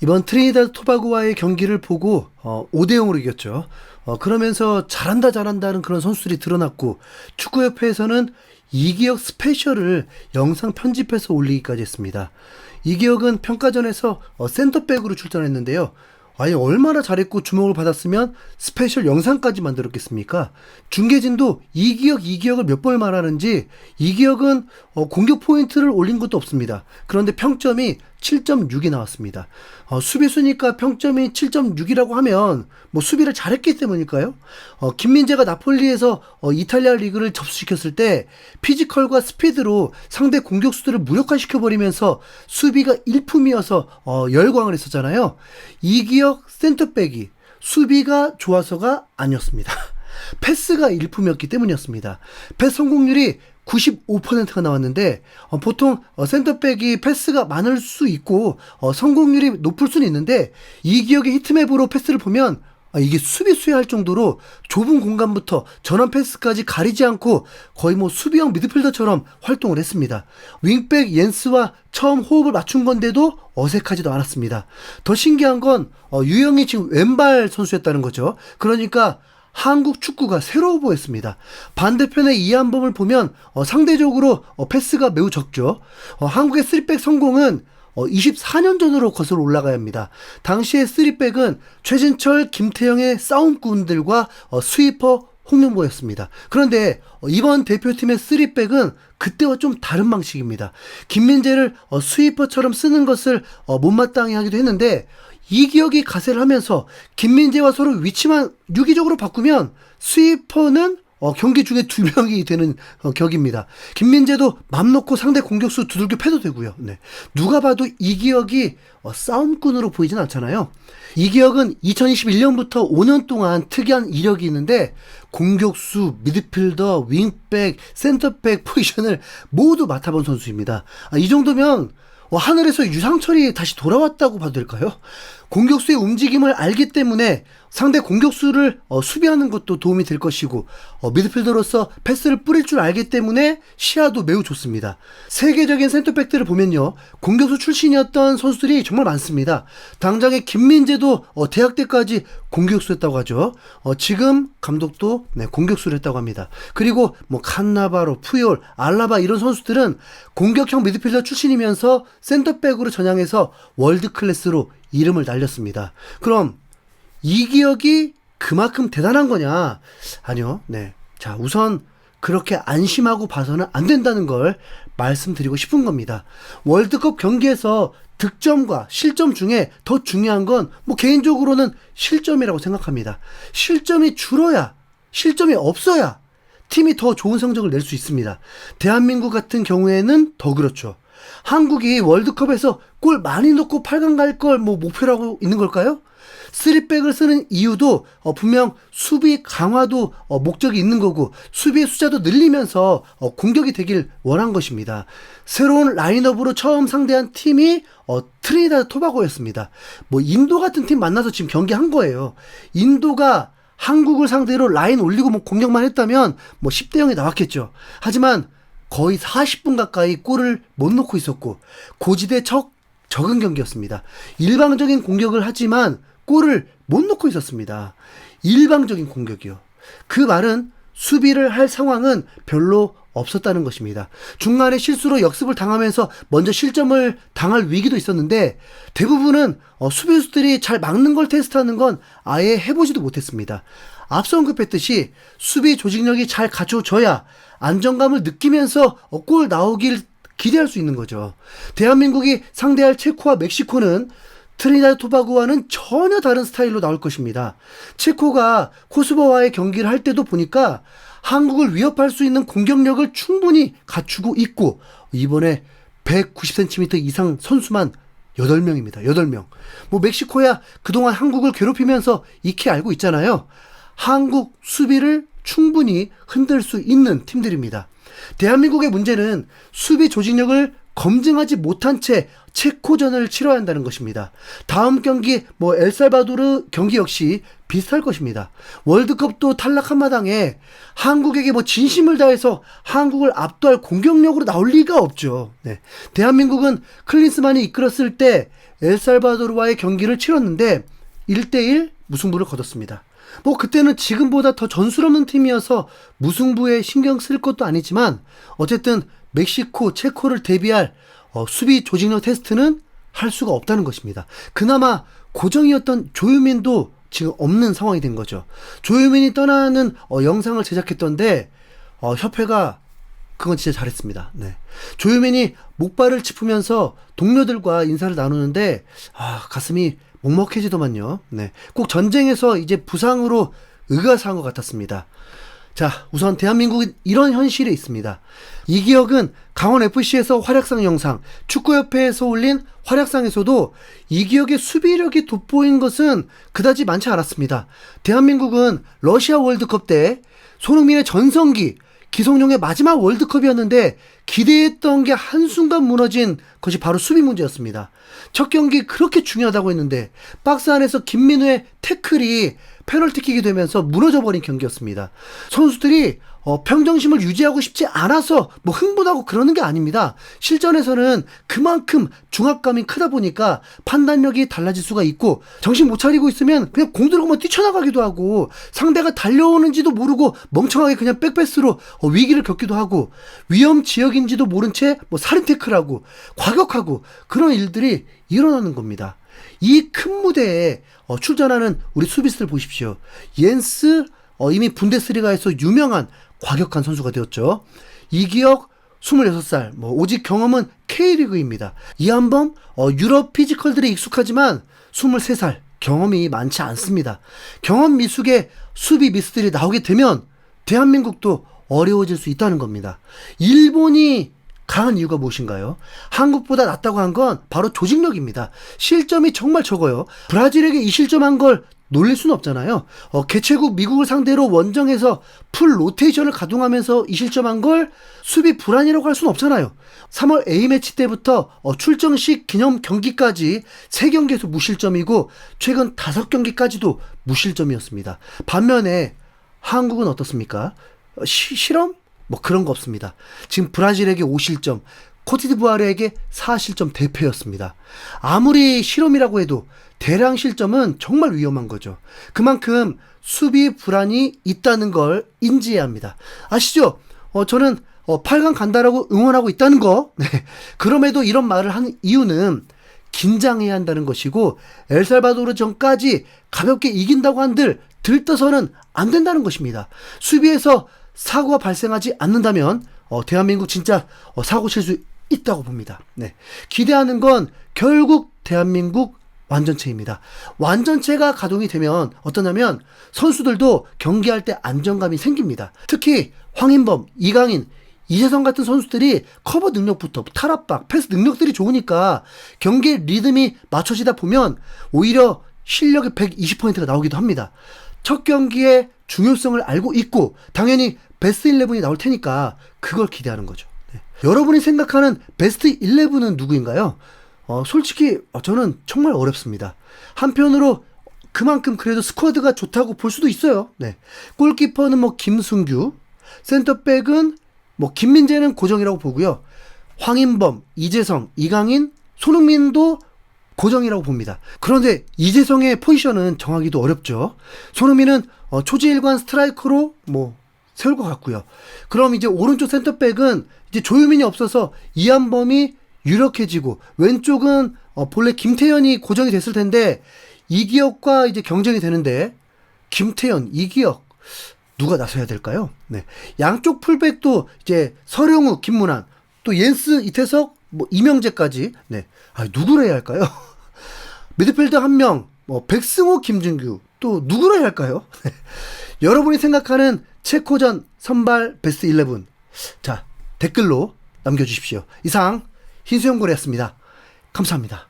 이번 트리니다드 토바고와의 경기를 보고 5대 0으로 이겼죠. 그러면서 잘한다는 그런 선수들이 드러났고, 축구협회에서는 이기혁 스페셜을 영상 편집해서 올리기까지 했습니다. 이기혁은 평가전에서 센터백으로 출전했는데요. 아니, 얼마나 잘했고 주목을 받았으면 스페셜 영상까지 만들었겠습니까? 중계진도 이기혁을 몇 번을 말하는지, 이기혁은 공격 포인트를 올린 것도 없습니다. 그런데 평점이 7.6이 나왔습니다. 수비수니까 평점이 7.6이라고 하면 뭐 수비를 잘했기 때문일까요? 김민재가 나폴리에서 이탈리아 리그를 접수시켰을 때 피지컬과 스피드로 상대 공격수들을 무력화시켜버리면서 수비가 일품이어서 열광을 했었잖아요. 이기혁 센터백이 수비가 좋아서가 아니었습니다. 패스가 일품이었기 때문이었습니다. 패스 성공률이 95%가 나왔는데, 보통 센터백이 패스가 많을 수 있고 성공률이 높을 수는 있는데, 이기혁의 히트맵으로 패스를 보면 이게 수비수야 할 정도로 좁은 공간부터 전원 패스까지 가리지 않고 거의 뭐 수비형 미드필더처럼 활동을 했습니다. 윙백 옌스와 처음 호흡을 맞춘 건데도 어색하지도 않았습니다. 더 신기한 건 유영이 지금 왼발 선수였다는 거죠. 그러니까 한국 축구가 새로워 보였습니다. 반대편의 이한범을 보면 상대적으로 패스가 매우 적죠. 한국의 3백 성공은 24년 전으로 거슬러 올라가야 합니다. 당시의 3백은 최진철, 김태형의 싸움꾼들과 스위퍼 홍명보였습니다. 그런데 이번 대표팀의 3백은 그때와 좀 다른 방식입니다. 김민재를 스위퍼처럼 쓰는 것을 못마땅해 하기도 했는데, 이기혁이 가세를 하면서 김민재와 서로 위치만 유기적으로 바꾸면 스위퍼는 경기 중에 2명이 되는 격입니다. 김민재도 맘 놓고 상대 공격수 두들겨 패도 되고요. 네. 누가 봐도 이기혁이 싸움꾼으로 보이진 않잖아요. 이기혁은 2021년부터 5년 동안 특이한 이력이 있는데, 공격수, 미드필더, 윙백, 센터백 포지션을 모두 맡아본 선수입니다. 이 정도면 하늘에서 유상철이 다시 돌아왔다고 봐도 될까요? 공격수의 움직임을 알기 때문에 상대 공격수를 수비하는 것도 도움이 될 것이고, 미드필더로서 패스를 뿌릴 줄 알기 때문에 시야도 매우 좋습니다. 세계적인 센터백들을 보면요, 공격수 출신이었던 선수들이 정말 많습니다. 당장의 김민재도 대학 때까지 공격수였다고 하죠. 지금 감독도 공격수를 했다고 합니다. 그리고 뭐 칸나바로, 푸올, 알라바 이런 선수들은 공격형 미드필더 출신이면서 센터백으로 전향해서 월드 클래스로 이름을 날렸습니다. 그럼 이기혁이 그만큼 대단한 거냐? 아니요. 네. 자, 우선 그렇게 안심하고 봐서는 안 된다는 걸 말씀드리고 싶은 겁니다. 월드컵 경기에서 득점과 실점 중에 더 중요한 건 뭐 개인적으로는 실점이라고 생각합니다. 실점이 줄어야, 실점이 없어야 팀이 더 좋은 성적을 낼 수 있습니다. 대한민국 같은 경우에는 더 그렇죠. 한국이 월드컵에서 골 많이 넣고 8강 갈 걸 뭐 목표로 하고 있는 걸까요? 3백을 쓰는 이유도 분명 수비 강화도 목적이 있는 거고, 수비의 숫자도 늘리면서 공격이 되길 원한 것입니다. 새로운 라인업으로 처음 상대한 팀이 트리니다드 토바고였습니다. 뭐 인도 같은 팀 만나서 지금 경기한 거예요. 인도가 한국을 상대로 라인 올리고 뭐 공격만 했다면 뭐 10대 0이 나왔겠죠. 하지만 거의 40분 가까이 골을 못 넣고 있었고, 고지대 적은 경기였습니다. 일방적인 공격을 하지만 골을 못 넣고 있었습니다. 일방적인 공격이요. 그 말은 수비를 할 상황은 별로 없었다는 것입니다. 중간에 실수로 역습을 당하면서 먼저 실점을 당할 위기도 있었는데, 대부분은 수비수들이 잘 막는 걸 테스트하는 건 아예 해보지도 못했습니다. 앞서 언급했듯이 수비 조직력이 잘 갖춰져야 안정감을 느끼면서 골 나오길 기대할 수 있는 거죠. 대한민국이 상대할 체코와 멕시코는 트리니다드 토바고와는 전혀 다른 스타일로 나올 것입니다. 체코가 코스보와의 경기를 할 때도 보니까 한국을 위협할 수 있는 공격력을 충분히 갖추고 있고, 이번에 190cm 이상 선수만 8명입니다. 8명. 뭐 멕시코야 그동안 한국을 괴롭히면서 익히 알고 있잖아요. 한국 수비를 충분히 흔들 수 있는 팀들입니다. 대한민국의 문제는 수비 조직력을 검증하지 못한 채 체코전을 치러야 한다는 것입니다. 다음 경기 엘살바도르 경기 역시 비슷할 것입니다. 월드컵도 탈락한 마당에 한국에게 진심을 다해서 한국을 압도할 공격력으로 나올 리가 없죠. 네. 대한민국은 클린스만이 이끌었을 때 엘살바도르와의 경기를 치렀는데 1대1 무승부를 거뒀습니다. 그때는 지금보다 더 전술 없는 팀이어서 무승부에 신경 쓸 것도 아니지만 어쨌든 멕시코, 체코를 대비할 수비 조직력 테스트는 할 수가 없다는 것입니다. 그나마 고정이었던 조유민도 지금 없는 상황이 된 거죠. 조유민이 떠나는 영상을 제작했던데 협회가 그건 진짜 잘했습니다. 네. 조유민이 목발을 짚으면서 동료들과 인사를 나누는데 가슴이 먹먹해지더만요. 네. 꼭 전쟁에서 이제 부상으로 의가사한 것 같았습니다. 자, 우선 대한민국은 이런 현실에 있습니다. 이기혁은 강원FC에서 활약상 영상, 축구협회에서 올린 활약상에서도 이기혁의 수비력이 돋보인 것은 그다지 많지 않았습니다. 대한민국은 러시아 월드컵 때 손흥민의 전성기, 기성용의 마지막 월드컵이었는데 기대했던 게 한순간 무너진 것이 바로 수비 문제였습니다. 첫 경기 그렇게 중요하다고 했는데 박스 안에서 김민우의 태클이 페널티킥이 되면서 무너져버린 경기였습니다. 선수들이 평정심을 유지하고 싶지 않아서 흥분하고 그러는 게 아닙니다. 실전에서는 그만큼 중압감이 크다 보니까 판단력이 달라질 수가 있고 정신 못 차리고 있으면 그냥 공 들고 뛰쳐나가기도 하고 상대가 달려오는지도 모르고 멍청하게 그냥 백패스로 위기를 겪기도 하고 위험 지역인지도 모른 채 살인 태클하고 과격하고 그런 일들이 일어나는 겁니다. 이 큰 무대에 출전하는 우리 수비수들 보십시오. 옌스 이미 분데스리가에서 유명한 과격한 선수가 되었죠. 이기혁 26살, 오직 경험은 K리그입니다. 이한범 유럽 피지컬들에 익숙하지만 23살, 경험이 많지 않습니다. 경험 미숙의 수비 미스들이 나오게 되면 대한민국도 어려워질 수 있다는 겁니다. 일본이 강한 이유가 무엇인가요? 한국보다 낫다고 한 건 바로 조직력입니다. 실점이 정말 적어요. 브라질에게 이 실점한 걸 놀릴 수는 없잖아요. 개최국 미국을 상대로 원정에서 풀 로테이션을 가동하면서 이 실점한 걸 수비 불안이라고 할 수는 없잖아요. 3월 A매치 때부터 출정식 기념 경기까지 3경기에서 무실점이고 최근 5경기까지도 무실점이었습니다. 반면에 한국은 어떻습니까? 실험? 그런 거 없습니다. 지금 브라질에게 5실점, 코트디부아르에게 4실점 대패였습니다. 아무리 실험이라고 해도 대량 실점은 정말 위험한 거죠. 그만큼 수비 불안이 있다는 걸 인지해야 합니다. 아시죠? 저는 8강 간다라고 응원하고 있다는 거. 네. 그럼에도 이런 말을 하는 이유는 긴장해야 한다는 것이고 엘살바도르 전까지 가볍게 이긴다고 한들 들떠서는 안 된다는 것입니다. 수비에서 사고가 발생하지 않는다면 대한민국 진짜 사고 칠 수 있다고 봅니다. 네. 기대하는 건 결국 대한민국 완전체입니다. 완전체가 가동이 되면 어떠냐면 선수들도 경기할 때 안정감이 생깁니다. 특히 황인범, 이강인, 이재성 같은 선수들이 커버 능력부터 탈압박, 패스 능력들이 좋으니까 경기 리듬이 맞춰지다 보면 오히려 실력의 120%가 나오기도 합니다. 첫 경기의 중요성을 알고 있고 당연히 베스트 11이 나올 테니까 그걸 기대하는 거죠. 네. 여러분이 생각하는 베스트 11은 누구인가요? 솔직히 저는 정말 어렵습니다. 한편으로 그만큼 그래도 스쿼드가 좋다고 볼 수도 있어요. 네. 골키퍼는 김승규, 센터백은 김민재는 고정이라고 보고요. 황인범, 이재성, 이강인, 손흥민도 고정이라고 봅니다. 그런데 이재성의 포지션은 정하기도 어렵죠. 손흥민은 초지일관 스트라이커로 세울 것 같고요. 그럼 이제 오른쪽 센터백은 이제 조유민이 없어서 이한범이 유력해지고 왼쪽은 본래 김태현이 고정이 됐을 텐데 이기혁과 이제 경쟁이 되는데 김태현, 이기혁 누가 나서야 될까요? 네. 양쪽 풀백도 이제 서령우, 김문환, 또 옌스, 이태석, 이명재까지. 네. 누구를 해야 할까요? 미드필더 한 명, 백승호, 김준규 또 누구를 해야 할까요? 여러분이 생각하는 체코전 선발 베스트 11. 자, 댓글로 남겨주십시오. 이상 흰수염고래였습니다. 감사합니다.